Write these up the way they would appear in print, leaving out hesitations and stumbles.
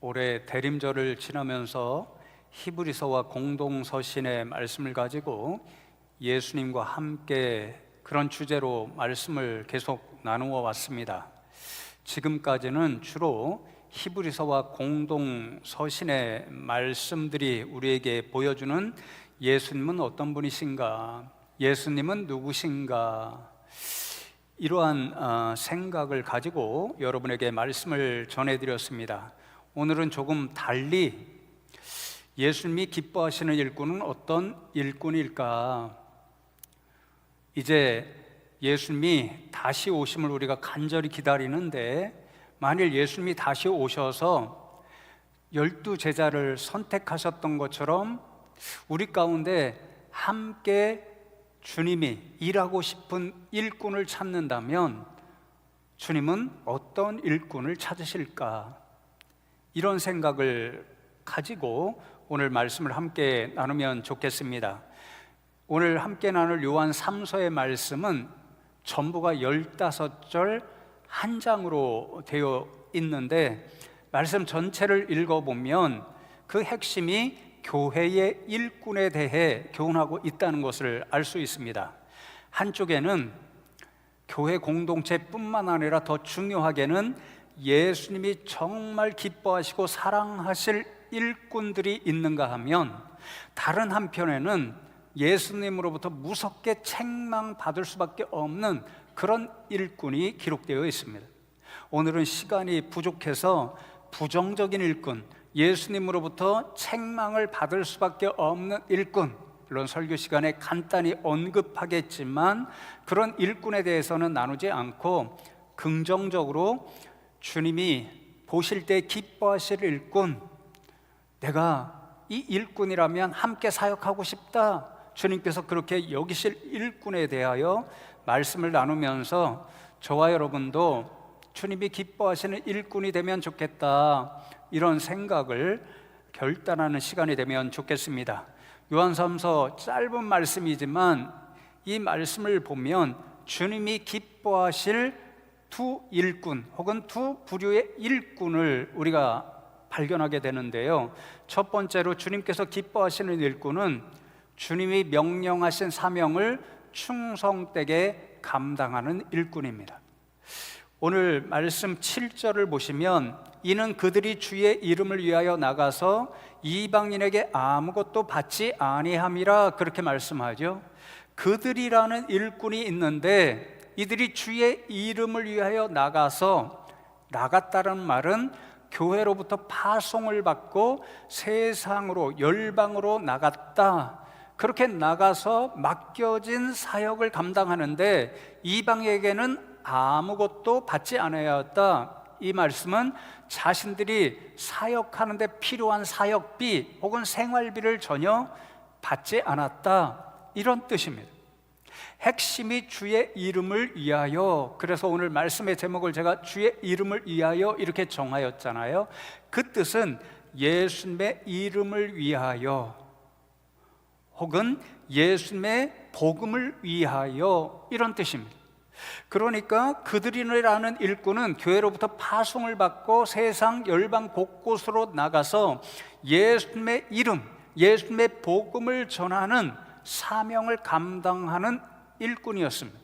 올해 대림절을 지나면서 히브리서와 공동서신의 말씀을 가지고 예수님과 함께 그런 주제로 말씀을 계속 나누어 왔습니다. 지금까지는 주로 히브리서와 공동서신의 말씀들이 우리에게 보여주는 예수님은 어떤 분이신가, 예수님은 누구신가, 이러한 생각을 가지고 여러분에게 말씀을 전해드렸습니다. 오늘은 조금 달리 예수님이 기뻐하시는 일꾼은 어떤 일꾼일까? 이제 예수님이 다시 오심을 우리가 간절히 기다리는데, 만일 예수님이 다시 오셔서 12 제자를 선택하셨던 것처럼 우리 가운데 함께 주님이 일하고 싶은 일꾼을 찾는다면 주님은 어떤 일꾼을 찾으실까? 이런 생각을 가지고 오늘 말씀을 함께 나누면 좋겠습니다. 오늘 함께 나눌 요한 3서의 말씀은 전부가 15절 한 장으로 되어 있는데, 말씀 전체를 읽어보면 그 핵심이 교회의 일꾼에 대해 교훈하고 있다는 것을 알 수 있습니다. 한쪽에는 교회 공동체뿐만 아니라 더 중요하게는 예수님이 정말 기뻐하시고 사랑하실 일꾼들이 있는가 하면, 다른 한편에는 예수님으로부터 무섭게 책망받을 수밖에 없는 그런 일꾼이 기록되어 있습니다. 오늘은 시간이 부족해서 부정적인 일꾼, 예수님으로부터 책망을 받을 수밖에 없는 일꾼, 물론 설교 시간에 간단히 언급하겠지만 그런 일꾼에 대해서는 나누지 않고 긍정적으로 주님이 보실 때 기뻐하실 일꾼, 내가 이 일꾼이라면 함께 사역하고 싶다, 주님께서 그렇게 여기실 일꾼에 대하여 말씀을 나누면서 저와 여러분도 주님이 기뻐하시는 일꾼이 되면 좋겠다, 이런 생각을 결단하는 시간이 되면 좋겠습니다. 요한3서 짧은 말씀이지만 이 말씀을 보면 주님이 기뻐하실 두 일꾼 혹은 두 부류의 일꾼을 우리가 발견하게 되는데요, 첫 번째로 주님께서 기뻐하시는 일꾼은 주님이 명령하신 사명을 충성되게 감당하는 일꾼입니다. 오늘 말씀 7절을 보시면, 이는 그들이 주의 이름을 위하여 나가서 이방인에게 아무것도 받지 아니함이라, 그렇게 말씀하죠. 그들이라는 일꾼이 있는데 이들이 주의 이름을 위하여 나갔다는 말은 교회로부터 파송을 받고 세상으로, 열방으로 나갔다, 그렇게 나가서 맡겨진 사역을 감당하는데 이방에게는 아무것도 받지 않아야했다. 이 말씀은 자신들이 사역하는데 필요한 사역비 혹은 생활비를 전혀 받지 않았다, 이런 뜻입니다. 핵심이 주의 이름을 위하여, 그래서 오늘 말씀의 제목을 제가 주의 이름을 위하여 이렇게 정하였잖아요. 그 뜻은 예수님의 이름을 위하여 혹은 예수님의 복음을 위하여, 이런 뜻입니다. 그러니까 그들이라는 일꾼은 교회로부터 파송을 받고 세상 열방 곳곳으로 나가서 예수님의 이름, 예수님의 복음을 전하는 사명을 감당하는 일꾼이었습니다.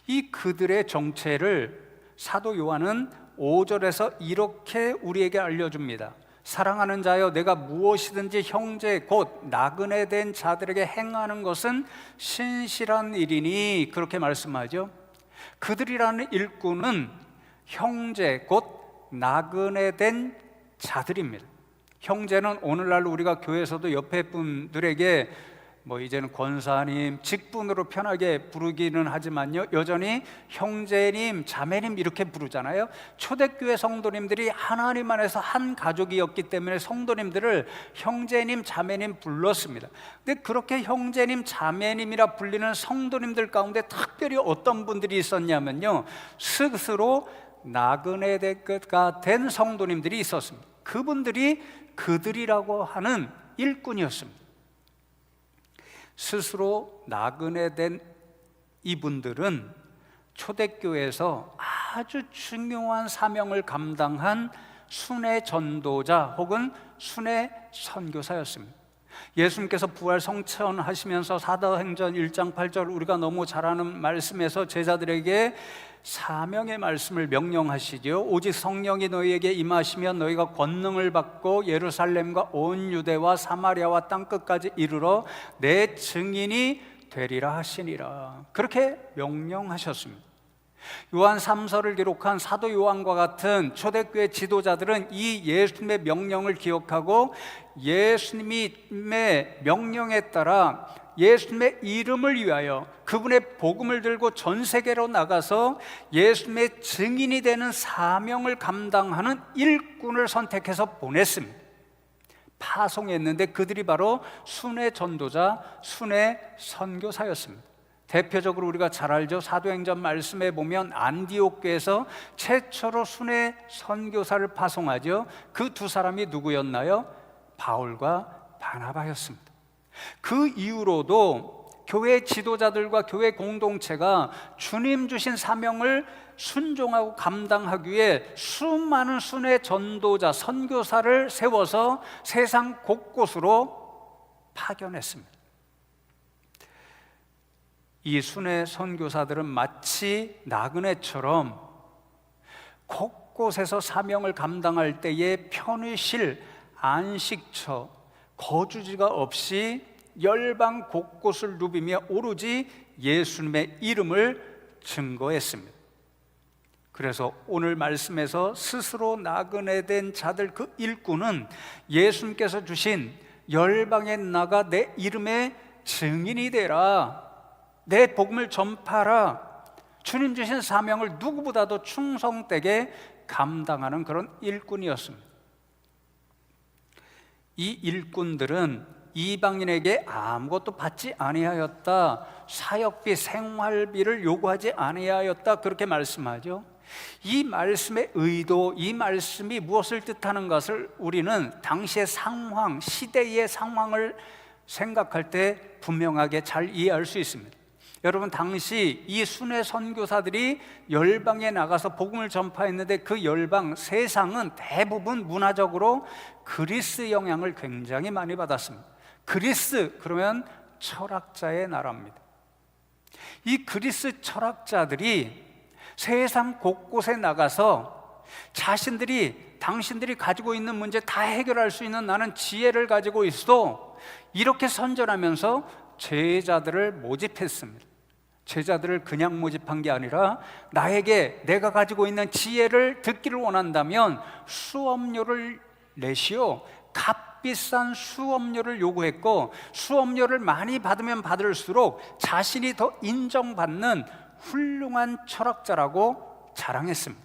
이 그들의 정체를 사도 요한은 5절에서 이렇게 우리에게 알려줍니다. 사랑하는 자여, 내가 무엇이든지 형제 곧 나그네 된 자들에게 행하는 것은 신실한 일이니, 그렇게 말씀하죠. 그들이라는 일꾼은 형제 곧 나그네 된 자들입니다. 형제는 오늘날 우리가 교회에서도 옆에 분들에게 이제는 권사님, 직분으로 편하게 부르기는 하지만요, 여전히 형제님, 자매님 이렇게 부르잖아요. 초대교회 성도님들이 하나님 안에서 한 가족이었기 때문에 성도님들을 형제님, 자매님 불렀습니다. 근데 그렇게 형제님, 자매님이라 불리는 성도님들 가운데 특별히 어떤 분들이 있었냐면요, 스스로 나그네가 된 성도님들이 있었습니다. 그분들이 그들이라고 하는 일꾼이었습니다. 스스로 나그네 된 이분들은 초대교회에서 아주 중요한 사명을 감당한 순회 전도자 혹은 순회 선교사였습니다. 예수님께서 부활 성천하시면서 사도행전 1장 8절 우리가 너무 잘 아는 말씀에서 제자들에게 사명의 말씀을 명령하시죠. 오직 성령이 너희에게 임하시면 너희가 권능을 받고 예루살렘과 온 유대와 사마리아와 땅끝까지 이르러 내 증인이 되리라 하시니라. 그렇게 명령하셨습니다. 요한 3서를 기록한 사도 요한과 같은 초대교회 지도자들은 이 예수님의 명령을 기억하고 예수님의 명령에 따라 예수님의 이름을 위하여 그분의 복음을 들고 전 세계로 나가서 예수님의 증인이 되는 사명을 감당하는 일꾼을 선택해서 보냈습니다. 파송했는데 그들이 바로 순회 전도자, 순회 선교사였습니다. 대표적으로 우리가 잘 알죠. 사도행전 말씀에 보면 안디옥 교회에서 최초로 순회 선교사를 파송하죠. 그 두 사람이 누구였나요? 바울과 바나바였습니다. 그 이후로도 교회 지도자들과 교회 공동체가 주님 주신 사명을 순종하고 감당하기 위해 수많은 순회 전도자, 선교사를 세워서 세상 곳곳으로 파견했습니다. 이 순회 선교사들은 마치 나그네처럼 곳곳에서 사명을 감당할 때에 편의실, 안식처, 거주지가 없이 열방 곳곳을 누비며 오로지 예수님의 이름을 증거했습니다. 그래서 오늘 말씀에서 스스로 나그네된 자들 그 일꾼은 예수님께서 주신 열방에 나가 내 이름의 증인이 되라, 내 복음을 전파하라, 주님 주신 사명을 누구보다도 충성되게 감당하는 그런 일꾼이었습니다. 이 일꾼들은 이방인에게 아무것도 받지 아니하였다, 사역비, 생활비를 요구하지 아니하였다, 그렇게 말씀하죠. 이 말씀의 의도, 이 말씀이 무엇을 뜻하는 것을 우리는 당시의 상황, 시대의 상황을 생각할 때 분명하게 잘 이해할 수 있습니다. 여러분, 당시 이 순회 선교사들이 열방에 나가서 복음을 전파했는데 그 열방, 세상은 대부분 문화적으로 그리스 영향을 굉장히 많이 받았습니다. 그리스, 그러면 철학자의 나라입니다. 이 그리스 철학자들이 세상 곳곳에 나가서 자신들이, 당신들이 가지고 있는 문제 다 해결할 수 있는 나는 지혜를 가지고 있어, 이렇게 선전하면서 제자들을 모집했습니다. 제자들을 그냥 모집한 게 아니라 나에게 내가 가지고 있는 지혜를 듣기를 원한다면 수업료를 내시오, 값비싼 수업료를 요구했고, 수업료를 많이 받으면 받을수록 자신이 더 인정받는 훌륭한 철학자라고 자랑했습니다.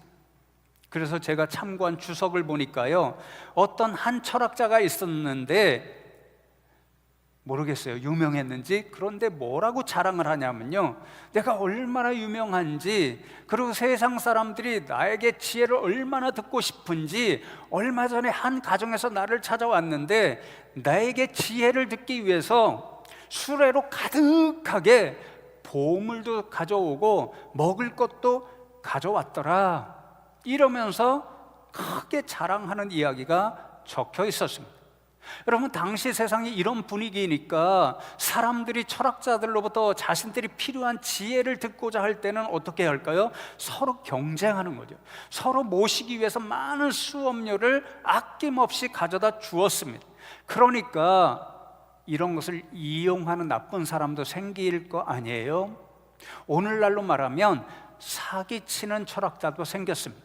그래서 제가 참고한 주석을 보니까요, 어떤 한 철학자가 있었는데 모르겠어요, 유명했는지. 그런데 뭐라고 자랑을 하냐면요, 내가 얼마나 유명한지, 그리고 세상 사람들이 나에게 지혜를 얼마나 듣고 싶은지, 얼마 전에 한 가정에서 나를 찾아왔는데 나에게 지혜를 듣기 위해서 수레로 가득하게 보물도 가져오고 먹을 것도 가져왔더라, 이러면서 크게 자랑하는 이야기가 적혀 있었습니다. 여러분, 당시 세상이 이런 분위기니까 사람들이 철학자들로부터 자신들이 필요한 지혜를 듣고자 할 때는 어떻게 할까요? 서로 경쟁하는 거죠. 서로 모시기 위해서 많은 수업료를 아낌없이 가져다 주었습니다. 그러니까 이런 것을 이용하는 나쁜 사람도 생길 거 아니에요? 오늘날로 말하면 사기치는 철학자도 생겼습니다.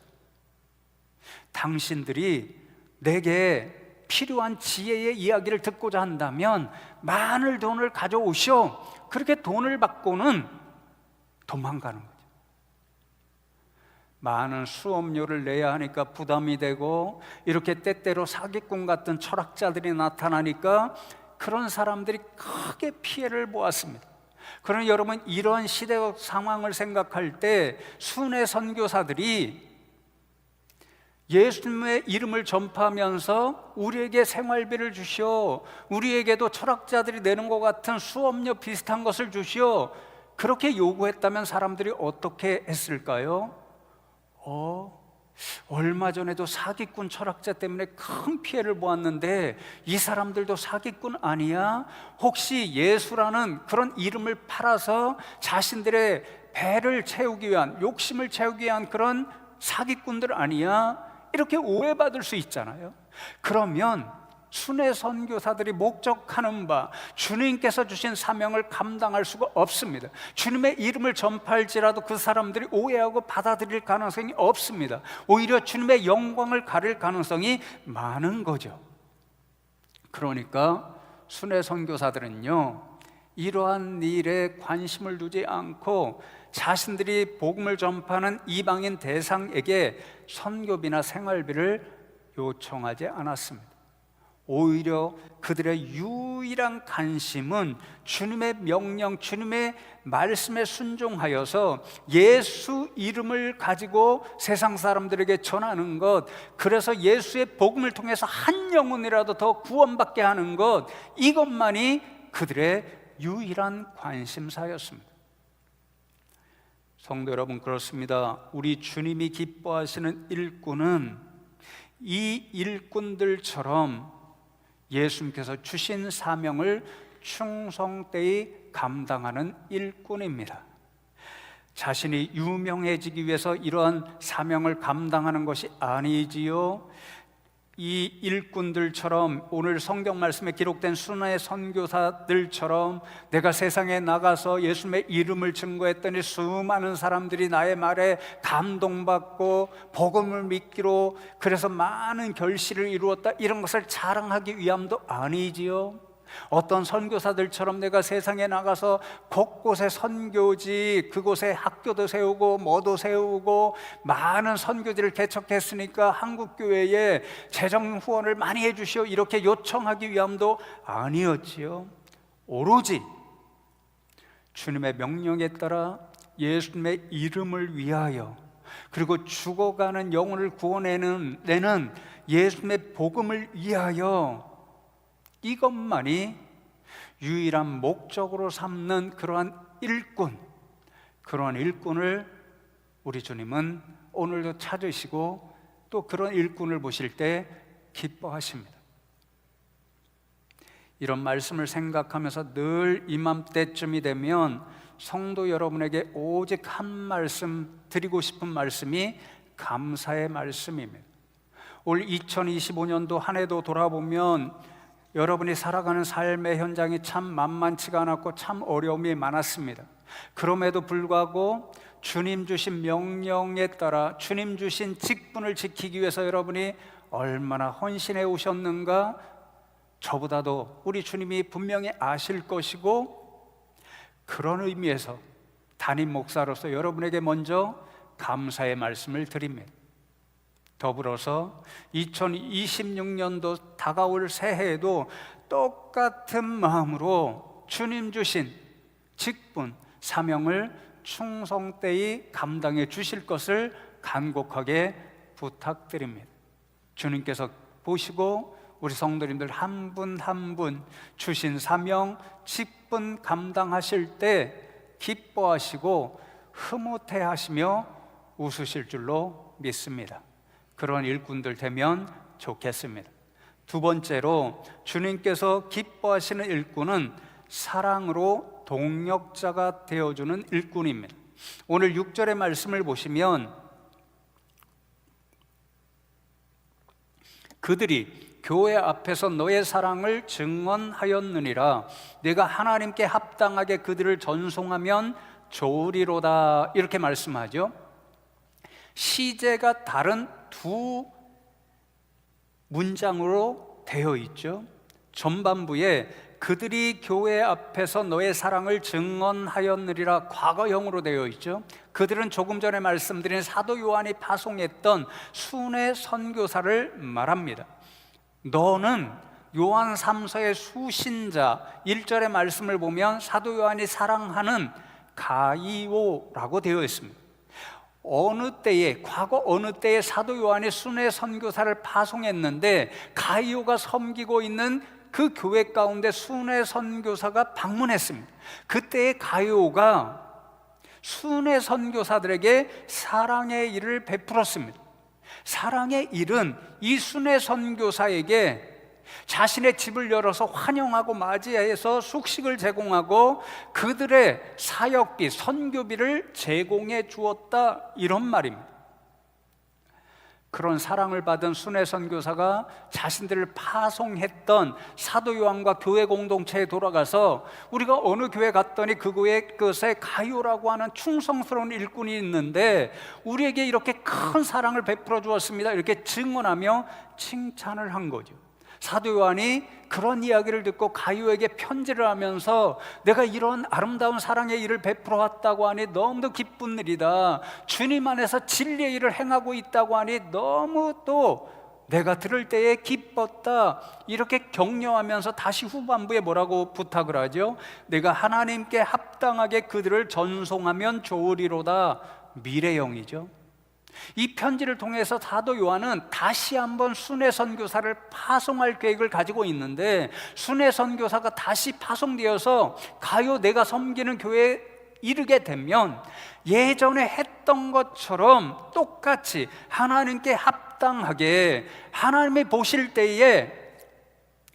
당신들이 내게 필요한 지혜의 이야기를 듣고자 한다면 많은 돈을 가져오시오, 그렇게 돈을 받고는 도망가는 거죠. 많은 수업료를 내야 하니까 부담이 되고, 이렇게 때때로 사기꾼 같은 철학자들이 나타나니까 그런 사람들이 크게 피해를 보았습니다. 그러나 여러분, 이런 시대적 상황을 생각할 때 순회 선교사들이 예수님의 이름을 전파하면서 우리에게 생활비를 주시오, 우리에게도 철학자들이 내는 것 같은 수업료 비슷한 것을 주시오, 그렇게 요구했다면 사람들이 어떻게 했을까요? 얼마 전에도 사기꾼 철학자 때문에 큰 피해를 보았는데 이 사람들도 사기꾼 아니야? 혹시 예수라는 그런 이름을 팔아서 자신들의 배를 채우기 위한, 욕심을 채우기 위한 그런 사기꾼들 아니야? 이렇게 오해받을 수 있잖아요. 그러면 순회 선교사들이 목적하는 바, 주님께서 주신 사명을 감당할 수가 없습니다. 주님의 이름을 전파할지라도 그 사람들이 오해하고 받아들일 가능성이 없습니다. 오히려 주님의 영광을 가릴 가능성이 많은 거죠. 그러니까 순회 선교사들은요, 이러한 일에 관심을 두지 않고 자신들이 복음을 전파하는 이방인 대상에게 선교비나 생활비를 요청하지 않았습니다. 오히려 그들의 유일한 관심은 주님의 명령, 주님의 말씀에 순종하여서 예수 이름을 가지고 세상 사람들에게 전하는 것, 그래서 예수의 복음을 통해서 한 영혼이라도 더 구원받게 하는 것, 이것만이 그들의 유일한 관심사였습니다. 성도 여러분, 그렇습니다. 우리 주님이 기뻐하시는 일꾼은 이 일꾼들처럼 예수님께서 주신 사명을 충성되이 감당하는 일꾼입니다. 자신이 유명해지기 위해서 이러한 사명을 감당하는 것이 아니지요. 이 일꾼들처럼, 오늘 성경 말씀에 기록된 순회 선교사들처럼 내가 세상에 나가서 예수님의 이름을 증거했더니 수많은 사람들이 나의 말에 감동받고 복음을 믿기로, 그래서 많은 결실을 이루었다, 이런 것을 자랑하기 위함도 아니지요. 어떤 선교사들처럼 내가 세상에 나가서 곳곳에 선교지, 그곳에 학교도 세우고 뭐도 세우고 많은 선교지를 개척했으니까 한국교회에 재정 후원을 많이 해주시오, 이렇게 요청하기 위함도 아니었지요. 오로지 주님의 명령에 따라 예수님의 이름을 위하여, 그리고 죽어가는 영혼을 구원내는 예수님의 복음을 위하여, 이것만이 유일한 목적으로 삼는 그러한 일꾼, 그러한 일꾼을 우리 주님은 오늘도 찾으시고 또 그런 일꾼을 보실 때 기뻐하십니다. 이런 말씀을 생각하면서 늘 이맘때쯤이 되면 성도 여러분에게 오직 한 말씀 드리고 싶은 말씀이 감사의 말씀입니다. 올 2025년도 한 해도 돌아보면 여러분이 살아가는 삶의 현장이 참 만만치가 않았고 참 어려움이 많았습니다. 그럼에도 불구하고 주님 주신 명령에 따라 주님 주신 직분을 지키기 위해서 여러분이 얼마나 헌신해 오셨는가, 저보다도 우리 주님이 분명히 아실 것이고, 그런 의미에서 담임 목사로서 여러분에게 먼저 감사의 말씀을 드립니다. 더불어서 2026년도 다가올 새해에도 똑같은 마음으로 주님 주신 직분, 사명을 충성되이 감당해 주실 것을 간곡하게 부탁드립니다. 주님께서 보시고 우리 성도님들 한 분 한 분 주신 사명, 직분 감당하실 때 기뻐하시고 흐뭇해하시며 웃으실 줄로 믿습니다. 그런 일꾼들 되면 좋겠습니다. 두 번째로, 주님께서 기뻐하시는 일꾼은 사랑으로 동력자가 되어주는 일꾼입니다. 오늘 6절의 말씀을 보시면 그들이 교회 앞에서 너의 사랑을 증언하였느니라, 내가 하나님께 합당하게 그들을 전송하면 좋으리로다, 이렇게 말씀하죠. 시제가 다른 두 문장으로 되어 있죠. 전반부에 그들이 교회 앞에서 너의 사랑을 증언하였느리라 과거형으로 되어 있죠. 그들은 조금 전에 말씀드린 사도 요한이 파송했던 순회 선교사를 말합니다. 너는 요한 3서의 수신자, 1절의 말씀을 보면 사도 요한이 사랑하는 가이오라고 되어 있습니다. 어느 때에, 과거 어느 때에 사도 요한이 순회 선교사를 파송했는데 가이오가 섬기고 있는 그 교회 가운데 순회 선교사가 방문했습니다. 그때의 가이오가 순회 선교사들에게 사랑의 일을 베풀었습니다. 사랑의 일은 이 순회 선교사에게 자신의 집을 열어서 환영하고 맞이해서 숙식을 제공하고 그들의 사역비, 선교비를 제공해 주었다, 이런 말입니다. 그런 사랑을 받은 순회 선교사가 자신들을 파송했던 사도 요한과 교회 공동체에 돌아가서 우리가 어느 교회 갔더니 그 교회 끝에 가요라고 하는 충성스러운 일꾼이 있는데 우리에게 이렇게 큰 사랑을 베풀어 주었습니다, 이렇게 증언하며 칭찬을 한 거죠. 사도 요한이 그런 이야기를 듣고 가요에게 편지를 하면서 내가 이런 아름다운 사랑의 일을 베풀어 왔다고 하니 너무도 기쁜 일이다, 주님 안에서 진리의 일을 행하고 있다고 하니 너무 또 내가 들을 때에 기뻤다, 이렇게 격려하면서 다시 후반부에 뭐라고 부탁을 하죠? 내가 하나님께 합당하게 그들을 전송하면 좋으리로다, 미래형이죠. 이 편지를 통해서 사도 요한은 다시 한번 순회 선교사를 파송할 계획을 가지고 있는데, 순회 선교사가 다시 파송되어서 가요 내가 섬기는 교회에 이르게 되면 예전에 했던 것처럼 똑같이 하나님께 합당하게 하나님이 보실 때에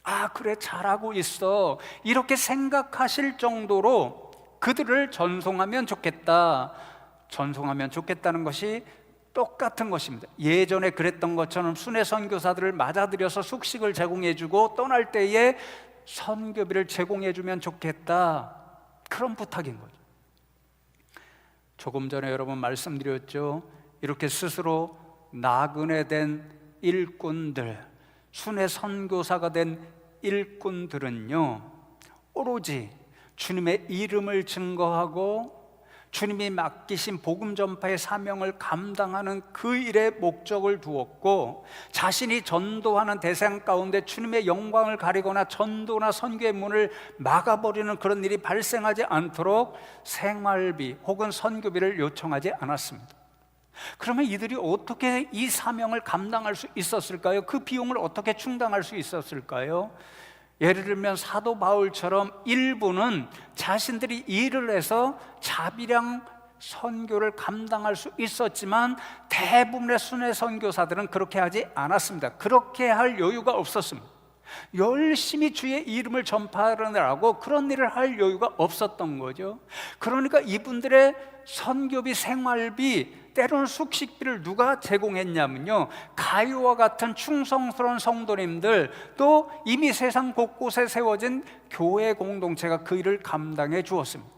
아 그래 잘하고 있어, 이렇게 생각하실 정도로 그들을 전송하면 좋겠다. 전송하면 좋겠다는 것이 똑같은 것입니다. 예전에 그랬던 것처럼 순회 선교사들을 맞아들여서 숙식을 제공해주고 떠날 때에 선교비를 제공해주면 좋겠다, 그런 부탁인 거죠. 조금 전에 여러분 말씀드렸죠. 이렇게 스스로 나그네 된 일꾼들, 순회 선교사가 된 일꾼들은요, 오로지 주님의 이름을 증거하고 주님이 맡기신 복음 전파의 사명을 감당하는 그 일에 목적을 두었고, 자신이 전도하는 대상 가운데 주님의 영광을 가리거나 전도나 선교의 문을 막아버리는 그런 일이 발생하지 않도록 생활비 혹은 선교비를 요청하지 않았습니다. 그러면 이들이 어떻게 이 사명을 감당할 수 있었을까요? 그 비용을 어떻게 충당할 수 있었을까요? 예를 들면 사도 바울처럼 일부는 자신들이 일을 해서 자비량 선교를 감당할 수 있었지만 대부분의 순회 선교사들은 그렇게 하지 않았습니다. 그렇게 할 여유가 없었습니다. 열심히 주의 이름을 전파하느라고 그런 일을 할 여유가 없었던 거죠. 그러니까 이분들의 선교비, 생활비, 때로는 숙식비를 누가 제공했냐면요, 가요와 같은 충성스러운 성도님들, 또 이미 세상 곳곳에 세워진 교회 공동체가 그 일을 감당해 주었습니다.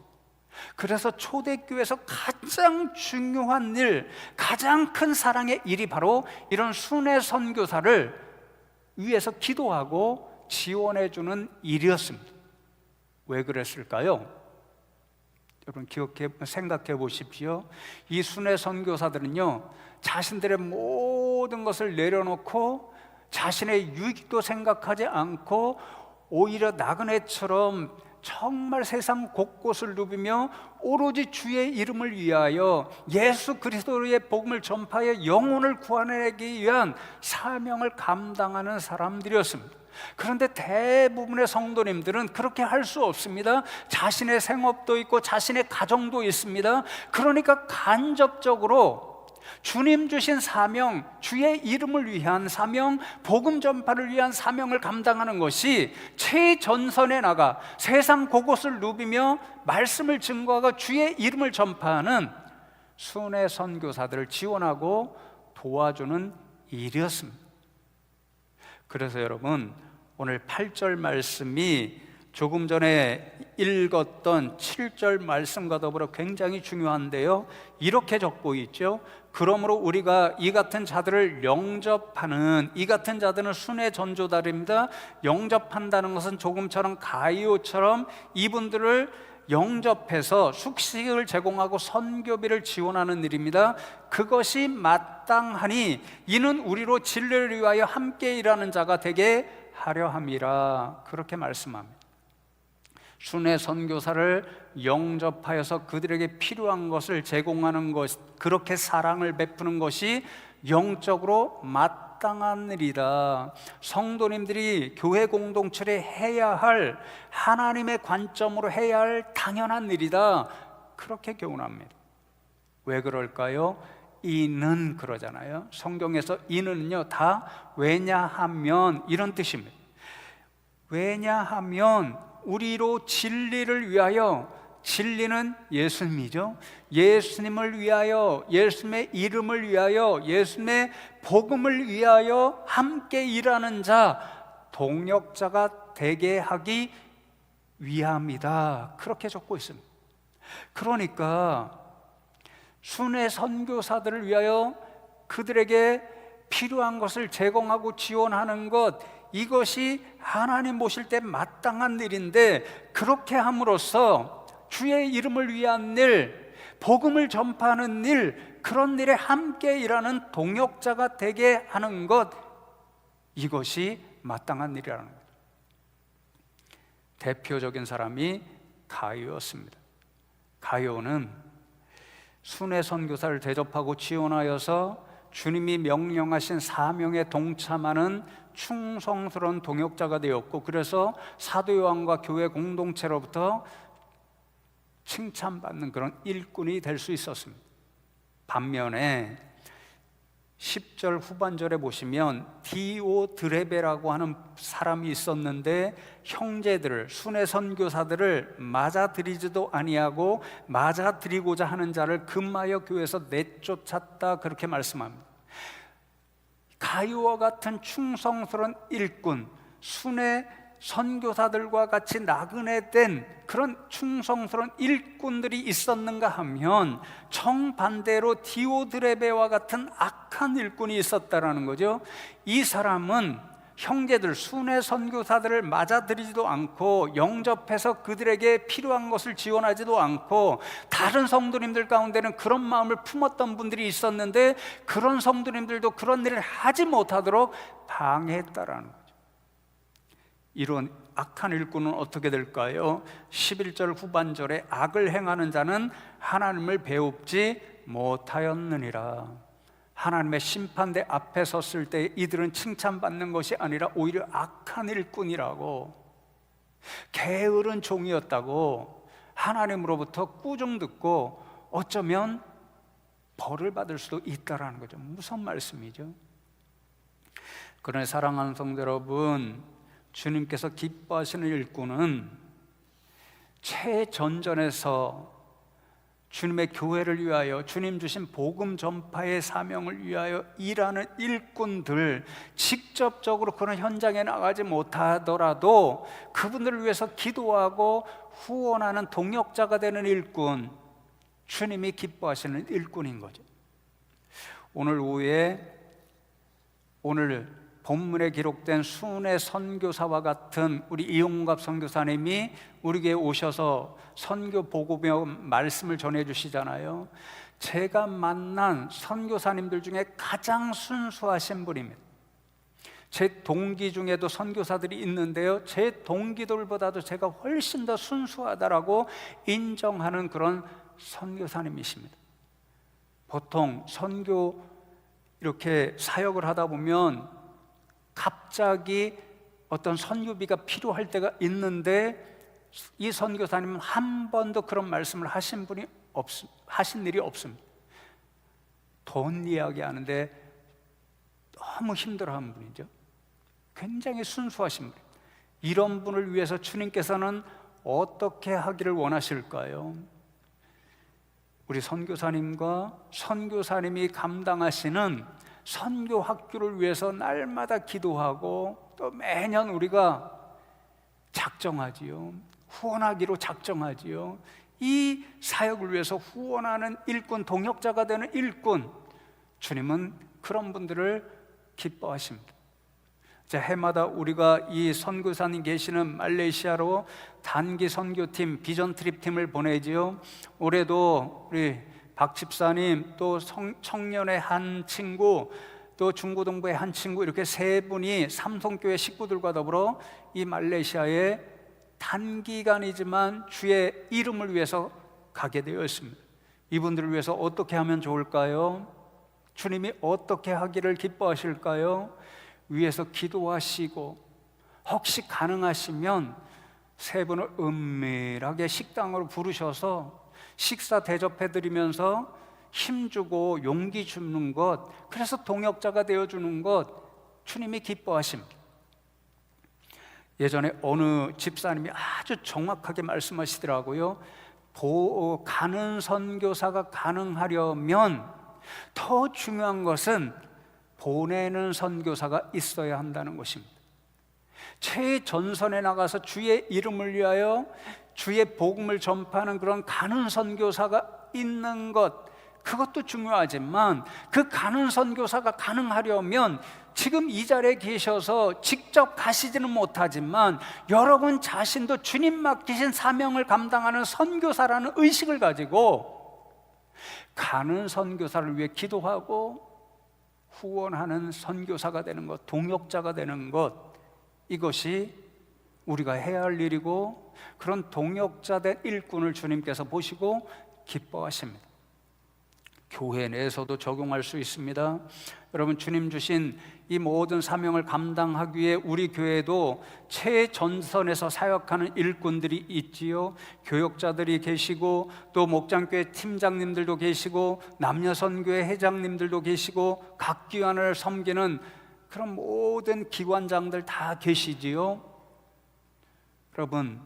그래서 초대교회에서 가장 중요한 일, 가장 큰 사랑의 일이 바로 이런 순회 선교사를 위해서 기도하고 지원해 주는 일이었습니다. 왜 그랬을까요? 여러분 생각해 보십시오. 이 순회 선교사들은요, 자신들의 모든 것을 내려놓고 자신의 유익도 생각하지 않고 오히려 나그네처럼 정말 세상 곳곳을 누비며 오로지 주의 이름을 위하여 예수 그리스도의 복음을 전파해 영혼을 구원하기 위한 사명을 감당하는 사람들이었습니다. 그런데 대부분의 성도님들은 그렇게 할 수 없습니다. 자신의 생업도 있고 자신의 가정도 있습니다. 그러니까 간접적으로 주님 주신 사명, 주의 이름을 위한 사명, 복음 전파를 위한 사명을 감당하는 것이 최전선에 나가 세상 곳곳을 누비며 말씀을 증거하고 주의 이름을 전파하는 순회 선교사들을 지원하고 도와주는 일이었습니다. 그래서 여러분, 오늘 8절 말씀이 조금 전에 읽었던 7절 말씀과 더불어 굉장히 중요한데요, 이렇게 적고 있죠. 그러므로 우리가 이 같은 자들을 영접하는, 이 같은 자들은 순회 전조달입니다. 영접한다는 것은 조금처럼 가이오처럼 이분들을 영접해서 숙식을 제공하고 선교비를 지원하는 일입니다. 그것이 마땅하니 이는 우리로 진리를 위하여 함께 일하는 자가 되게 하려 함이라, 그렇게 말씀합니다. 순회 선교사를 영접하여서 그들에게 필요한 것을 제공하는 것, 그렇게 사랑을 베푸는 것이 영적으로 마땅한 일이다. 성도님들이 교회 공동체를 해야 할, 하나님의 관점으로 해야 할 당연한 일이다, 그렇게 교훈합니다. 왜 그럴까요? 이는 그러잖아요. 성경에서 이는요 다 왜냐하면 이런 뜻입니다. 왜냐하면 우리로 진리를 위하여, 진리는 예수님이죠. 예수님을 위하여, 예수님의 이름을 위하여, 예수님의 복음을 위하여 함께 일하는 자, 동력자가 되게 하기 위함이다. 그렇게 적고 있습니다. 그러니까 순회 선교사들을 위하여 그들에게 필요한 것을 제공하고 지원하는 것, 이것이 하나님 모실 때 마땅한 일인데, 그렇게 함으로써 주의 이름을 위한 일, 복음을 전파하는 일, 그런 일에 함께 일하는 동역자가 되게 하는 것, 이것이 마땅한 일이라는 거죠. 대표적인 사람이 가룟이었습니다. 가룟은 순회 선교사를 대접하고 지원하여서 주님이 명령하신 사명에 동참하는 충성스러운 동역자가 되었고, 그래서 사도 요한과 교회 공동체로부터 칭찬받는 그런 일꾼이 될 수 있었습니다. 반면에 10절 후반절에 보시면 디오드레베라고 하는 사람이 있었는데, 형제들을, 순회 선교사들을 맞아들이지도 아니하고 맞아들이고자 하는 자를 금하여 교회에서 내쫓았다, 그렇게 말씀합니다. 가룟과 같은 충성스러운 일꾼, 순회 선교사들과 같이 나그네된 그런 충성스러운 일꾼들이 있었는가 하면, 정반대로 디오드레베와 같은 악한 일꾼이 있었다라는 거죠. 이 사람은 형제들, 순회 선교사들을 맞아들이지도 않고 영접해서 그들에게 필요한 것을 지원하지도 않고, 다른 성도님들 가운데는 그런 마음을 품었던 분들이 있었는데 그런 성도님들도 그런 일을 하지 못하도록 방해했다라는 거죠. 이런 악한 일꾼은 어떻게 될까요? 11절 후반절에 악을 행하는 자는 하나님을 배웁지 못하였느니라. 하나님의 심판대 앞에 섰을 때 이들은 칭찬받는 것이 아니라 오히려 악한 일꾼이라고, 게으른 종이었다고 하나님으로부터 꾸중 듣고 어쩌면 벌을 받을 수도 있다라는 거죠. 무슨 말씀이죠? 그러나 사랑하는 성도 여러분, 주님께서 기뻐하시는 일꾼은 최전전에서 주님의 교회를 위하여, 주님 주신 복음 전파의 사명을 위하여 일하는 일꾼들, 직접적으로 그런 현장에 나가지 못하더라도 그분들을 위해서 기도하고 후원하는 동역자가 되는 일꾼, 주님이 기뻐하시는 일꾼인 거죠. 오늘 오후에 오늘 본문에 기록된 순회 선교사와 같은 우리 이용갑 선교사님이 우리 교회에 오셔서 선교 보고며 말씀을 전해주시잖아요. 제가 만난 선교사님들 중에 가장 순수하신 분입니다. 제 동기 중에도 선교사들이 있는데요, 제 동기들보다도 제가 훨씬 더 순수하다라고 인정하는 그런 선교사님이십니다. 보통 선교 이렇게 사역을 하다 보면 갑자기 어떤 선교비가 필요할 때가 있는데, 이 선교사님은 한 번도 그런 말씀을 하신 일이 없습니다. 돈 이야기하는데 너무 힘들어하는 분이죠. 굉장히 순수하신 분. 이런 분을 위해서 주님께서는 어떻게 하기를 원하실까요? 우리 선교사님과 선교사님이 감당하시는 선교 학교를 위해서 날마다 기도하고, 또 매년 우리가 작정하지요. 후원하기로 작정하지요. 이 사역을 위해서 후원하는 일꾼, 동역자가 되는 일꾼, 주님은 그런 분들을 기뻐하십니다. 해마다 우리가 이 선교사님 계시는 말레이시아로 단기 선교팀, 비전 트립 팀을 보내지요. 올해도 우리 박 집사님, 또 청년의 한 친구, 또 중고등부의 한 친구, 이렇게 세 분이 삼성교회 식구들과 더불어 이 말레이시아에 단기간이지만 주의 이름을 위해서 가게 되어 있습니다. 이분들을 위해서 어떻게 하면 좋을까요? 주님이 어떻게 하기를 기뻐하실까요? 위에서 기도하시고, 혹시 가능하시면 세 분을 은밀하게 식당으로 부르셔서 식사 대접해드리면서 힘주고 용기 주는 것, 그래서 동역자가 되어주는 것, 주님이 기뻐하십니다. 예전에 어느 집사님이 아주 정확하게 말씀하시더라고요. 가는 선교사가 가능하려면 더 중요한 것은 보내는 선교사가 있어야 한다는 것입니다. 최전선에 나가서 주의 이름을 위하여 주의 복음을 전파하는 그런 가는 선교사가 있는 것, 그것도 중요하지만 그 가는 선교사가 가능하려면 지금 이 자리에 계셔서 직접 가시지는 못하지만 여러분 자신도 주님 맡기신 사명을 감당하는 선교사라는 의식을 가지고 가는 선교사를 위해 기도하고 후원하는 선교사가 되는 것, 동역자가 되는 것, 이것이 우리가 해야 할 일이고, 그런 동역자된 일꾼을 주님께서 보시고 기뻐하십니다. 교회 내에서도 적용할 수 있습니다. 여러분, 주님 주신 이 모든 사명을 감당하기 위해 우리 교회도 최전선에서 사역하는 일꾼들이 있지요. 교역자들이 계시고 또 목장교회 팀장님들도 계시고 남녀선교회 회장님들도 계시고 각 기관을 섬기는 그런 모든 기관장들 다 계시지요. 여러분,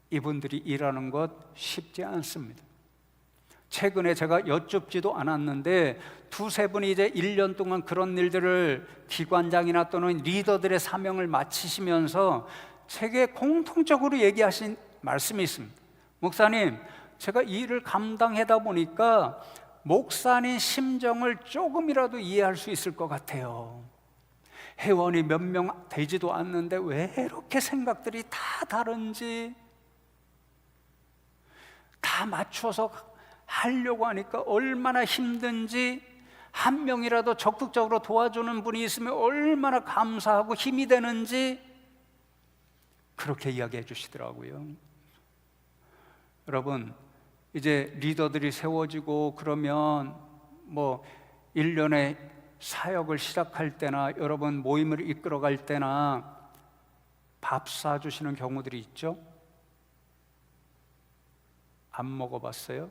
이분들이 일하는 것 쉽지 않습니다. 최근에 제가 여쭙지도 않았는데 두세 분이 이제 1년 동안 그런 일들을 기관장이나 또는 리더들의 사명을 마치시면서 제게 공통적으로 얘기하신 말씀이 있습니다. 목사님, 제가 이 일을 감당하다 보니까 목사님 심정을 조금이라도 이해할 수 있을 것 같아요. 회원이 몇 명 되지도 않는데 왜 이렇게 생각들이 다 다른지, 다 맞춰서 하려고 하니까 얼마나 힘든지, 한 명이라도 적극적으로 도와주는 분이 있으면 얼마나 감사하고 힘이 되는지, 그렇게 이야기해 주시더라고요. 여러분, 이제 리더들이 세워지고 그러면 1년에 사역을 시작할 때나 여러분 모임을 이끌어갈 때나 밥 사주시는 경우들이 있죠? 안 먹어봤어요?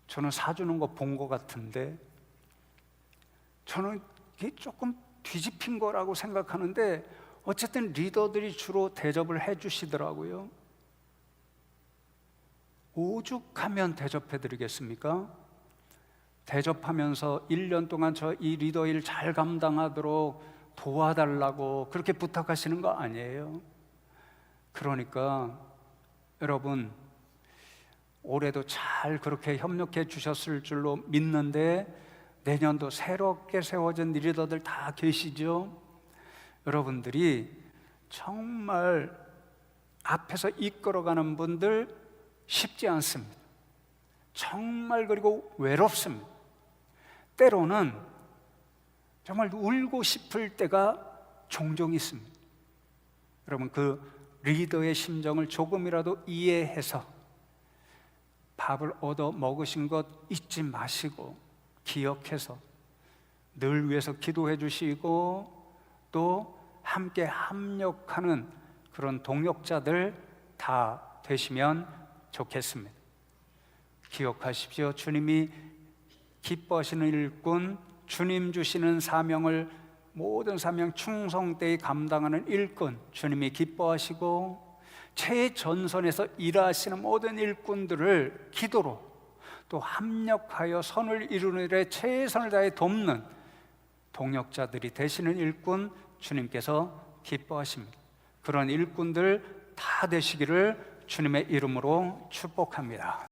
저는 사주는 거 본 것 같은데, 저는 이게 조금 뒤집힌 거라고 생각하는데 어쨌든 리더들이 주로 대접을 해주시더라고요. 오죽하면 대접해드리겠습니까? 대접하면서 1년 동안 저 이 리더 일 잘 감당하도록 도와달라고 그렇게 부탁하시는 거 아니에요. 그러니까 여러분, 올해도 잘 그렇게 협력해 주셨을 줄로 믿는데 내년도 새롭게 세워진 리더들 다 계시죠? 여러분들이 정말 앞에서 이끌어가는 분들 쉽지 않습니다. 정말, 그리고 외롭습니다. 때로는 정말 울고 싶을 때가 종종 있습니다. 여러분, 그 리더의 심정을 조금이라도 이해해서 밥을 얻어 먹으신 것 잊지 마시고 기억해서 늘 위해서 기도해 주시고 또 함께 합력하는 그런 동역자들 다 되시면 좋겠습니다. 기억하십시오. 주님이 기뻐하시는 일꾼, 주님 주시는 사명을, 모든 사명 충성되이 감당하는 일꾼, 주님이 기뻐하시고 최전선에서 일하시는 모든 일꾼들을 기도로 또 합력하여 선을 이루는 일에 최선을 다해 돕는 동역자들이 되시는 일꾼, 주님께서 기뻐하십니다. 그런 일꾼들 다 되시기를 주님의 이름으로 축복합니다.